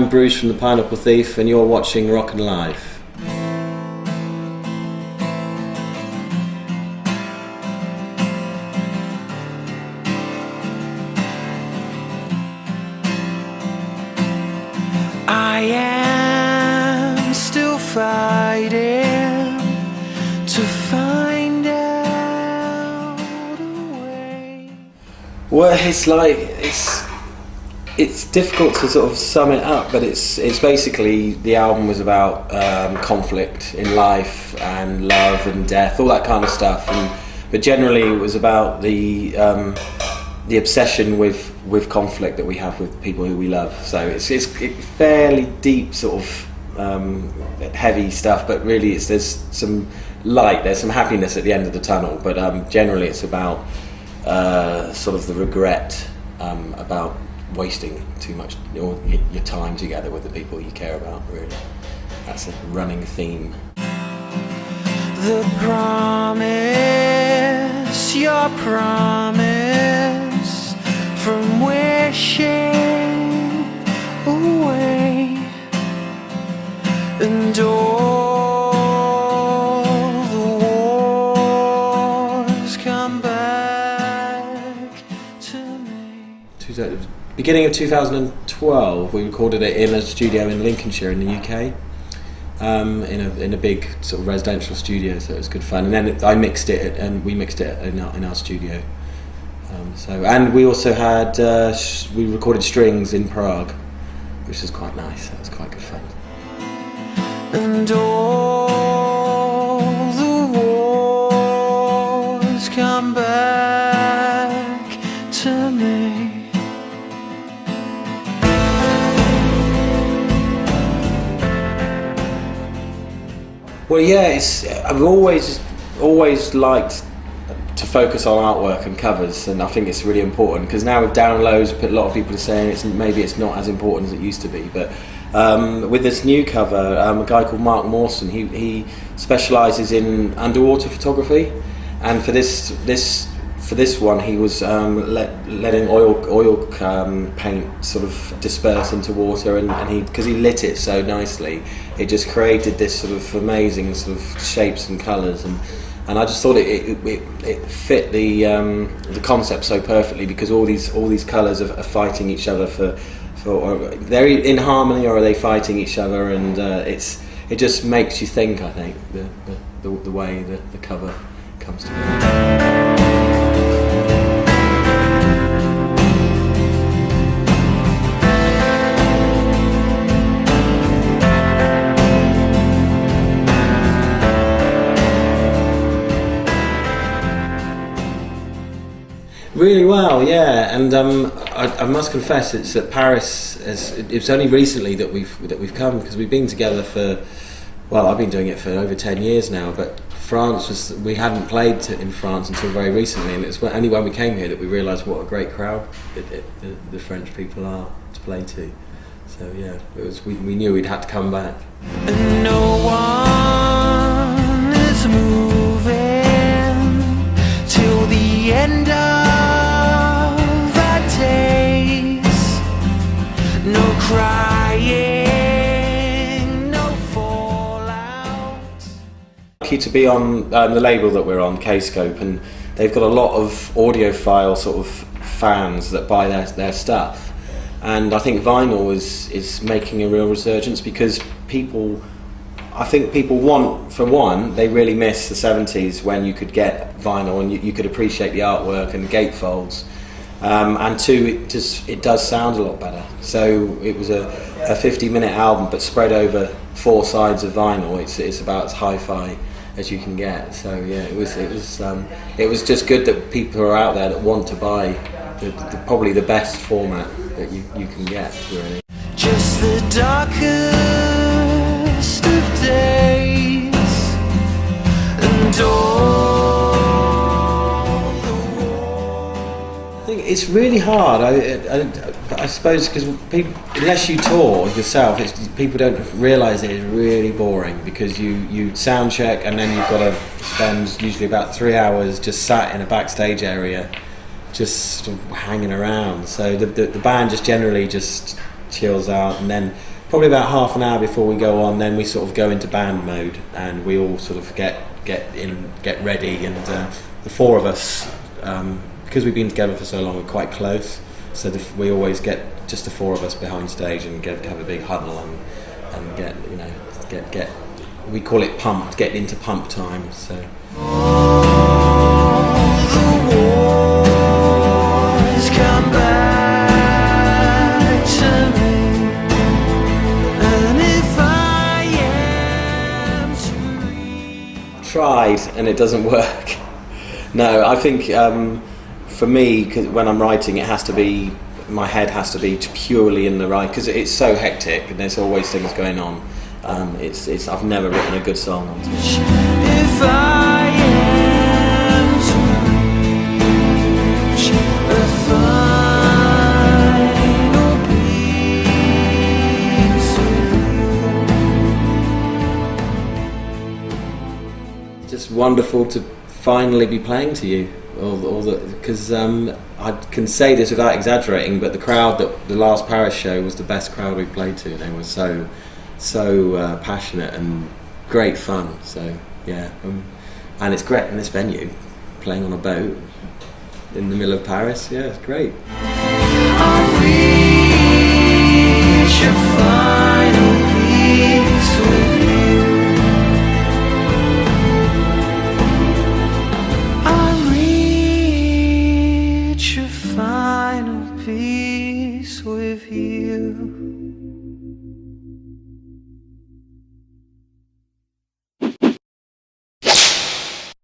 I'm Bruce from the Pineapple Thief, and you're watching Rocknlive. I am still fighting to find out a way. Well, it's difficult to sort of sum it up, but it's basically, the album was about conflict in life and love and death, all that kind of stuff. But generally, it was about the obsession with conflict that we have with people who we love. So it's fairly deep, sort of heavy stuff, but really there's some light, there's some happiness at the end of the tunnel. But generally, it's about sort of the regret about wasting too much your time together with the people you care about, really. That's a running theme. The promise, your promise, from wishing away, and all the wars come back to me. Beginning of 2012, we recorded it in a studio in Lincolnshire in the UK, in a big sort of residential studio, so it was good fun. And then I mixed it, and we mixed it in our studio. And we also had we recorded strings in Prague, which was quite nice. That was quite good fun. And all the wars come back to me. Well, yeah, I've always liked to focus on artwork and covers, and I think it's really important, because now with downloads, a lot of people are saying maybe it's not as important as it used to be. But with this new cover, a guy called Mark Mawson, he specialises in underwater photography, and for this one, he was letting oil paint sort of disperse into water, and because he lit it so nicely, it just created this sort of amazing sort of shapes and colours, and I just thought it fit the concept so perfectly, because all these colours are fighting each other for they're in harmony, or are they fighting each other, and it just makes you think, I think, the way the cover comes together. Really well, yeah, and I must confess, it's at Paris. It's only recently that we've come, because we've been together for, well, I've been doing it for over 10 years now. But we hadn't played in France until very recently, and it's only when we came here that we realised what a great crowd the French people are to play to. So yeah, we knew we'd had to come back. And no one is moving till the end of no crying, no fallout. Lucky to be on the label that we're on, K-Scope, and they've got a lot of audiophile sort of fans that buy their stuff, and I think vinyl is making a real resurgence, because I think people want, for one, they really miss the 70s when you could get vinyl and you could appreciate the artwork and gatefolds. And two, it does sound a lot better. So it was a 50-minute album, but spread over 4 sides of vinyl. It's about as hi-fi as you can get. So yeah, it was just good that people are out there that want to buy probably the best format that you can get, really. Just the darkest of days, and I think it's really hard. I suppose because unless you tour yourself, people don't realise it is really boring, because you sound check and then you've got to spend usually about 3 hours just sat in a backstage area, just sort of hanging around. So the band just generally just chills out, and then probably about half an hour before we go on, then we sort of go into band mode, and we all sort of get ready, and the four of us, because we've been together for so long, we're quite close, so we always get just the four of us behind stage and have a big huddle and get we call it pumped, get into pump time. So tried and it doesn't work. No, I think for me, 'cause when I'm writing, it has to be, my head has to be purely in the right, because it's so hectic and there's always things going on. I've never written a good song on time. If I am to reach a final piece of you. Just wonderful to finally be playing to you, because I can say this without exaggerating, but the crowd the last Paris show was the best crowd we played to. They were so passionate and great fun. So yeah, and it's great in this venue, playing on a boat in the middle of Paris. Yeah, it's great. I'll reach a final piece with you. I'll reach a final piece with you.